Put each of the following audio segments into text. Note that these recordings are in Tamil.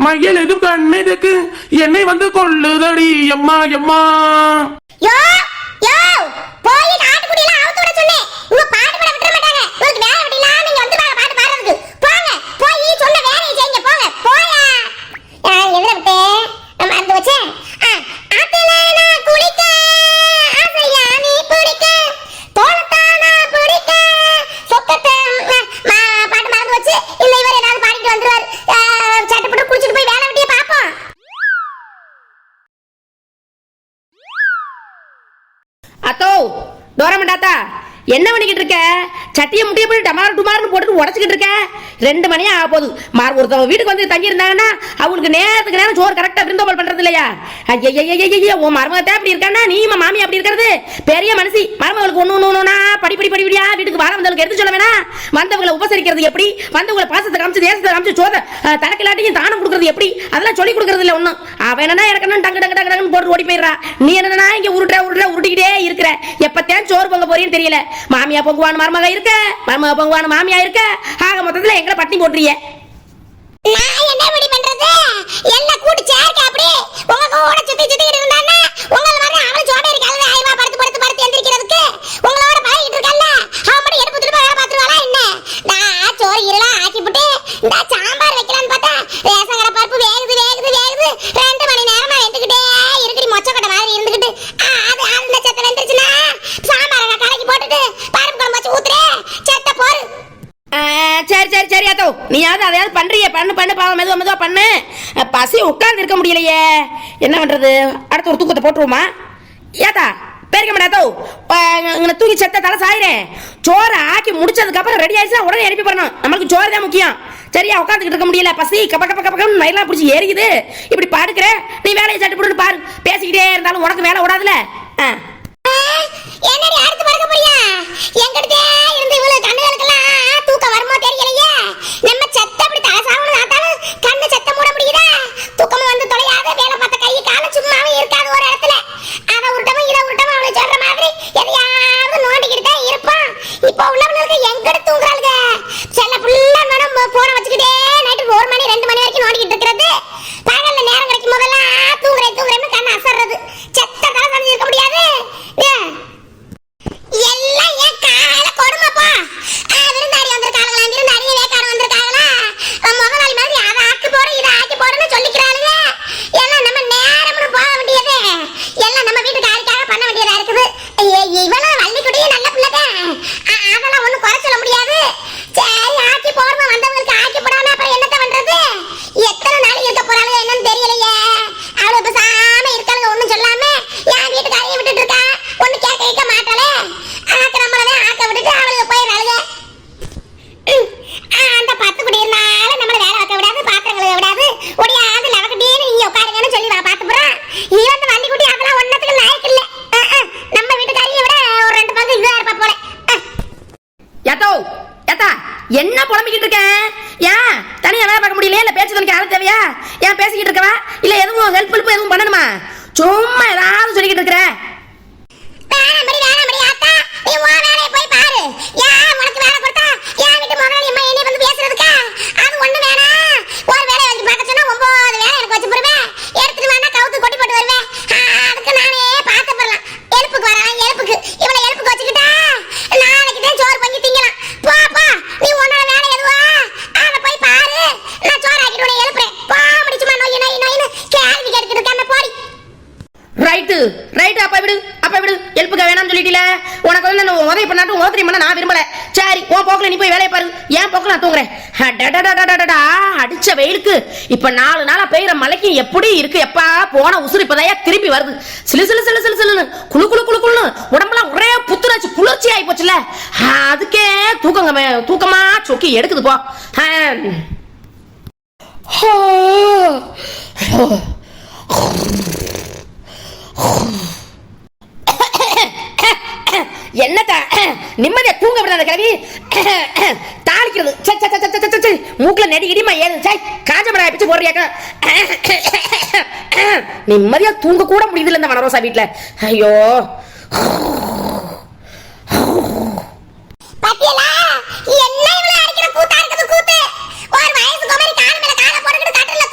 மையல் எது கண் எதுக்கு என்னை வந்து கொள்ளுதடி எம்மா எம்மா. யோ யோ போய் நாட்டுக்குடியில அவுத்து விட சொன்னேன். உங்க பாட்டு பாட விட்டுற மாட்டாங்க. உங்களுக்கு வேலை விடலாம், நீங்க வந்து பாட்டு பாடுறதுக்கு போங்க. போய் சொன்ன வேலையை செய்யுங்க, போங்க போயா. எதுல விட்டு நம்ம அந்த வச்சேன். ஆத்துல நான் குளிக்க ஆசையா நீ பிடிக்க தோணத்தானா பிடிக்க சொக்கத்தை பாட்டு மறந்து வச்சு இல்ல இவர் ஏதாவது பாடிட்டு வந்துருவாரு. சட்டப்பட்டு குளிச்சுட்டு போய் வேலை விட்டியே பாப்போம். அத்தோ டோரமண்டாத்தா என்ன பண்ணிக்கிட்டு இருக்க? சட்டியை முட்டியை போட்டு டமார் டுமார்னு போட்டு உடச்சிக்கிட்டு இருக்க. 2 மணி ஆக போகுது. ஒருத்தவங்க வீட்டுக்கு வந்து தங்கி இருந்தாங்கன்னா அவங்களுக்கு நேரத்துக்கு நேரம் சோறு கரெக்டா விருந்தோம்பல் பண்றது இல்லையா? ஐயா உன் மருமகத்தை அப்படி இருக்கானா நீ மாமி அப்படி இருக்கிறது பெரிய மனசி. மருமகளுக்கு ஒண்ணு படிப்படியா வீட்டுக்கு வர வந்தவங்களுக்கு எடுத்து சொல்ல வேணா? வந்தவங்களை உபசரிக்கிறது எப்படி, வந்தவங்களை பாசத்தை காமிச்சு தேசத்தை காமிச்சு சோத தனக்கிலாட்டையும் தானம் கொடுக்கறது எப்படி, அதெல்லாம் சொல்லி கொடுக்கறது இல்ல ஒண்ணும். அவன் என்னன்னா எனக்கு டங்கு டங்கு டங்குன்னு போட்டு ஓடி போயிடுறா. நீ என்னன்னா இங்க உருட்டிக்கிட்டே இருக்கிற. எப்பத்தான் சோறு பொங்க போறீன்னு தெரியல. மாமியா பொங்குவான் மருமக இருக்க, மருமக பொங்குவான் மாமியா இருக்க. ஆக மொத்தத்துல எங்களை பட்டி போட்டுறிய. நான் என்ன இப்படி பண்றது? என்ன கூட்டி சேர்க்க அப்படி உங்க கூட சுத்தி இருந்தானே உங்கள மாதிரி அவள சோடேரி கல்ல ஐவா படுத்து எந்திரிக்கிறதுக்கு உங்களோட பழகிட்டு இருக்கல்ல. அவன் மட்டும் எடுத்து போய் வேலை பாத்துருவாளா என்ன? நான் சோறு இருளா ஆக்கிவிட்டு இந்த சாம்பார் வைக்கலான்னு பார்த்தா ரேஷன் கடை பருப்பு வேகுது 2 மணி நேரமா வெந்துக்கிட்டே இருக்குடி மொச்சக்கட்டை மாதிரி இருந்துக்கிட்டு. அது அந்த செத்த வெந்துருச்சுன்னா சாம்பாரை கலக்கி போட்டுட்டு பருப்பு குழம்பு வச்சு ஊத்துறே செத்த போரு. சரி அத்தோ நீயாவது அதையாவது பண்றிய பண்ணு பாவம் மெதுவா பண்ணு. பசி உட்கார்ந்து இருக்க முடியலையே, என்ன பண்றது? அடுத்த ஒரு தூக்கத்தை போட்டுருவோமா? ஏதா பேருக்க மாட்டாத்தோ தூக்கி செத்த தலை சாயிறேன். சோறை ஆக்கி முடிச்சதுக்கு அப்புறம் ரெடி ஆயிடுச்சுன்னா உடனே எழுப்பி போறணும். நம்மளுக்கு சோறு தான் முக்கியம். சரியா உட்காந்துக்கிட்டு இருக்க முடியல, பசி கப்ப நைலாம் பிடிச்சி ஏறிக்குது. இப்படி பாடுக்கிற நீ வேலையை சட்டு போட்டு பாரு. பேசிக்கிட்டே இருந்தாலும் உனக்கு வேலை விடாதுல. என்னடி அடுத்து பறக்க போறியா? எங்கிட்டே இருந்து இவ்வளவு கண்ணுகளுக்கெல்லாம் தூக்கம் வருமோ தெரியலையே. நம்ம செத்த அப்படி தலை சாவணும் ஆத்தாலும் கண்ணு செத்த மூட முடியுதா? தூக்கமும் வந்து தொலையாத வேலை பார்த்த கை கால சும்மாவே இருக்காது ஒரு இடத்துல. அதை உருட்டமும் இதை உருட்டமும் அவளை சொல்ற மாதிரி எதையாவது நோண்டிக்கிட்டு தான் இருப்பான். இப்போ உள்ளவங்களுக்கு எங்கிட்ட தூங்குறாளுங்க. செல்ல புள்ள மேடம் போன வச்சுக்கிட்டே நைட்டு 1 மணி 2 மணி வரைக்கும் நோண்டிக்கிட்டு இருக்கிறது. பகல்ல நேரம் கிடைக்கும் போதெல்லாம் தூங்குறேன்னு கண்ணு அசர்றது. செத்த தலை சமைச்சிருக்க முடியாது. எல்லாம் ஏன் கால கொடுமைப்பா. விருந்தாடி வந்திருக்காங்களா, விருந்தாடியே வேக்காடு வந்திருக்காங்களா, முதலாளி மாதிரி அதை ஆக்கி போடு இதை ஆக்கி போடுன்னு சொல்லிக்கிறாளுங்க. எல்லாம் நம்ம நேரம்னு போக வேண்டியது, எல்லாம் நம்ம வீட்டு காரிக்காக பண்ண வேண்டியதா இருக்குது. இவெல்லாம் வள்ளிக்குடியே நல்ல பிள்ளைதான், அதெல்லாம் ஒண்ணும் குறை சொல்ல முடியாது. சரி ஆக்கி போடுமா, வந்தவங்களுக்கு ஆக்கி போடாம அப்புறம் என்னத்த பண்றது? எத்தனை நாளைக்கு இருக்க போறாளுங்க என்னன்னு தெரியலையே. அவளு இப்ப சாம இருக்காளுங்க ஒண்ணும் சொல்லாம என் வீட்டுக்காரையும் விட்டுட்டு இருக்கா. ஒண்ணு கேட்க மாட்டாளே. நம்மளவே ஆக்க விட்டுட்டு அவளுக்கு போயிடறாளுங்க. அந்த 10 குடி இருந்தாலும் நம்மள வேலை வைக்க விடாது, பாத்திரங்களை விடாது. ஒடியாது லவக்கட்டேன்னு இங்க உட்காருங்கன்னு சொல்லி பார்த்து போறான். இவன் வள்ளி குட்டி அதெல்லாம் ஒன்னத்துக்கு லாயக்கு இல்ல. நம்ம வீட்டுக்காரியை விட ஒரு 2 பங்கு இதுவா இருப்பா போல. ஏத்தா என்ன புலம்பிக்கிட்டு இருக்க? ஏன் தனியா வேலை பார்க்க முடியல? இல்ல பேச்சு துணைக்கு ஆளு தேவையா? ஏன் பேசிக்கிட்டு இருக்கவா? இல்ல எதுவும் ஹெல்ப் எதுவும் பண்ணணுமா? சும்மா ஏதாவது சொல்லிக்கிட்டு இருக்கிற. வேணாம்படி ஆத்தா, நீ உன் வேலையை போய் பாரு. ஏன் உனக்கு வேலை கொடுத்தா என் வீட்டு முதலாளி அம்மா என்னை வந்து பேசுறதுக்கா? அது ஒண்ணு வேணாம். ஒரு வேலையை வச்சு பார்க்க சொன்னா 9 வேலை எனக்கு வச்சு போடுவேன். எடுத்துட்டு வேணா கவுத்து கொட்டி போட்டு வருவேன். அதுக்கு நானே பார்த்து போடலாம். எழுப்புக்கு வரலாம், எழுப்புக்கு இவளை எழுப்புக்கு வச்சுக்கிட்டா நாளைக்கு தான் சோறு பொங்கி திங்கலாம். பா நீ உன்னோட வேலை எதுவா அதை போய் பாரு. நான் சோறு ஆக்கிட்டு உன்னை எழுப்புறேன். பா முடிச்சுமா நொய்னு கேள்வி கேட்டுக்கிட்டு இருக்காம போடி. ரைட்டு அப்ப விடு எழுப்புக்க வேணாம்னு சொல்லிட்டீல. உனக்கு வந்து நான் உதவி பண்ணாட்டும் உதவி பண்ண நான் விரும்பல. சரி உன் போக்குல நீ போய் வேலையை பாரு, ஏன் போக்குல நான் தூங்குறேன். அடிச்ச வெயிலுக்கு இப்ப 4 நாளா பெய்யற மழைக்கு எப்படி இருக்கு? எப்பா போன உசுறு இப்பதையா திருப்பி வருது. சிலு குளு உடம்பெல்லாம் ஒரே புத்துணர்ச்சி குளிர்ச்சி ஆகி போச்சுல. அதுக்கே தூக்கமா சொக்கி எடுக்குது போ. என்னத்த நிம்மதியா தூங்க விடாத கிழவி. தாளிக்கிறது மூக்குல நெடி இடிமா ஏது காஞ்சமரா பிச்சு போடுறியாக்க. நிம்மதியா தூங்க கூட முடியுது இந்த வனரோசா வீட்டுல. ஐயோ என்ன இவ்வளவு அடிக்கிற கூத்தா இருக்குது கூத்து. ஒரு வயசு குமரி கால் மேல கால போட்டுக்கிட்டு கட்டில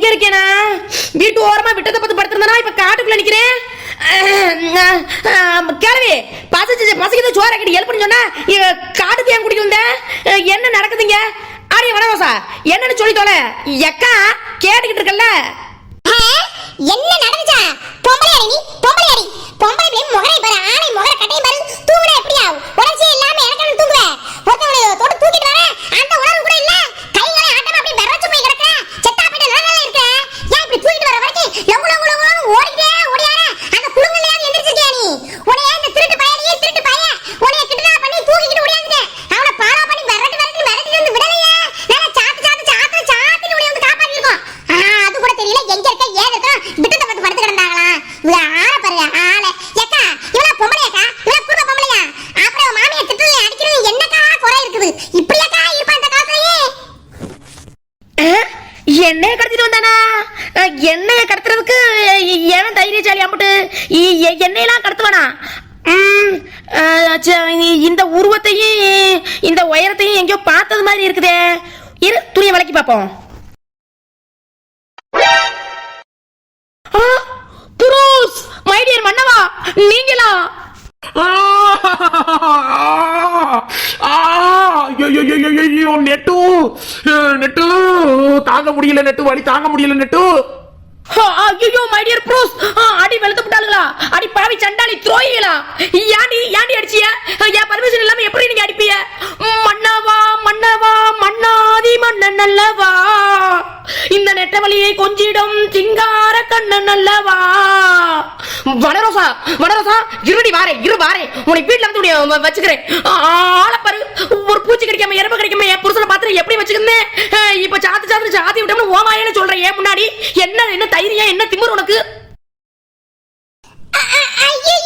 எங்க இருக்கேனா? வீட்டு ஓரமா விட்டத்தை பத்து படுத்திருந்தா இப்ப காட்டுக்குள்ள நிக்கிறேன். கேள்வி பசிக்கிட்டு சோற கட்டி எழுப்புன்னு சொன்னா காட்டுக்கு ஏன் குடிக்க வந்த? என்ன நடக்குதுங்க? ஆரிய வனவாசா என்னன்னு சொல்லி தோல எக்கா கேட்டுக்கிட்டு இருக்கல்ல. என்ன நடந்துச்சா? பொம்பளையாடி நீ பொம்பளையாடி பொம்பளை பிள்ளை முகரை பாரு ஆளை முகர கட்டை பாரு தூங்குனா எப்படி ஆகும்? உடம்பே இல்லாம எனக்கு தூங்குற ஒருத்தவங்க தொட்டு தூக்கிட்டு வர அந்த உணர்வு கூட இல்ல. கைகளை ஆட்டமா அப்படியே பெறச்சு போய் கிடக்க செத்தா போயிட்டு நல்லா இருக்க. ஏன் இப்படி தூக்கிட்டு வர வரைக்கும் லவுலவுலவுலவு ஓடிட்டே ஓடியார அந்த குளுங்கலையாவது எந்திரிச்சிட்டியா நீ? உன்னைய இந்த திருட்டு பையன் உன்னைய கிட்டனா பண்ணி தூக்கிட்டு ஓடியாந்துட்ட. அவனை பாலா பண்ணி விரட்டிட்டு வந்து விடலையே. நான் சாத்து ஓடி வந்து காப்பாத்தி இருக்கோம். அது கூட தெரியல எங்க இருக்க ஏது இருக்க விட்டத்தை பத்து படுத்து கிடந்தாங்களா? இவ ஆள பாரு ஆள. ஏக்கா இவளா பொம்பளையாக்கா? இவளா குடும்ப பொம்பளையா? அப்புறம் மாமியை திட்டுறது அடிக்கிறது என்னக்கா குறை இருக்குது? இப்படியாக்கா இருப்பா இந்த காலத்துலயே? எண்ணெய கடத்திட்டு வந்தானா? எண்ணெய கடத்துறதுக்கு ஏன் தைரியசாலி அம்பிட்டு எண்ணெயெல்லாம் கடத்துவானா? இந்த உருவத்தையும் இந்த உயரத்தையும் எங்கேயோ பார்த்தது மாதிரி இருக்குதே. இரு துணியை விளக்கி பார்ப்போம். புரூஸ் மை டியர் மன்னவா நீங்களா? நெட்டு தாங்க முடியல, நெட்டு வலி தாங்க முடியல நெட்டு. ஐயோ மை டியர் ப்ரூஸ், அடி வெளுத்து விட்டாளுங்களா? அடி பாவி சண்டாளி துரோகிகளா? ஏண்டி அடிச்சிய? என் பர்மிஷன் இல்லாம எப்படி நீங்க அடிப்பிய? மன்னவா மன்னவா மன்னாதி மன்னன் அல்லவா, இந்த நெட்டவழியை கொஞ்சிடும் சிங்கார கண்ணன் அல்லவா. வனரோசா இருடி வாரே உன்னை வீட்டுல வந்து வச்சுக்கிறேன். ஆளப்பாரு ஒரு பூச்சி கிடைக்காம எறும்பு கிடைக்காம என் புருஷனை பார்த்து எப்படி வச்சுக்கிறேன்? இப்ப சாத்தி விட்டோம்னு ஓமாயன்னு சொல்றேன். ஏன் முன்னாடி என்ன தைரியம் என்ன திமிரு உனக்கு? ஐயோ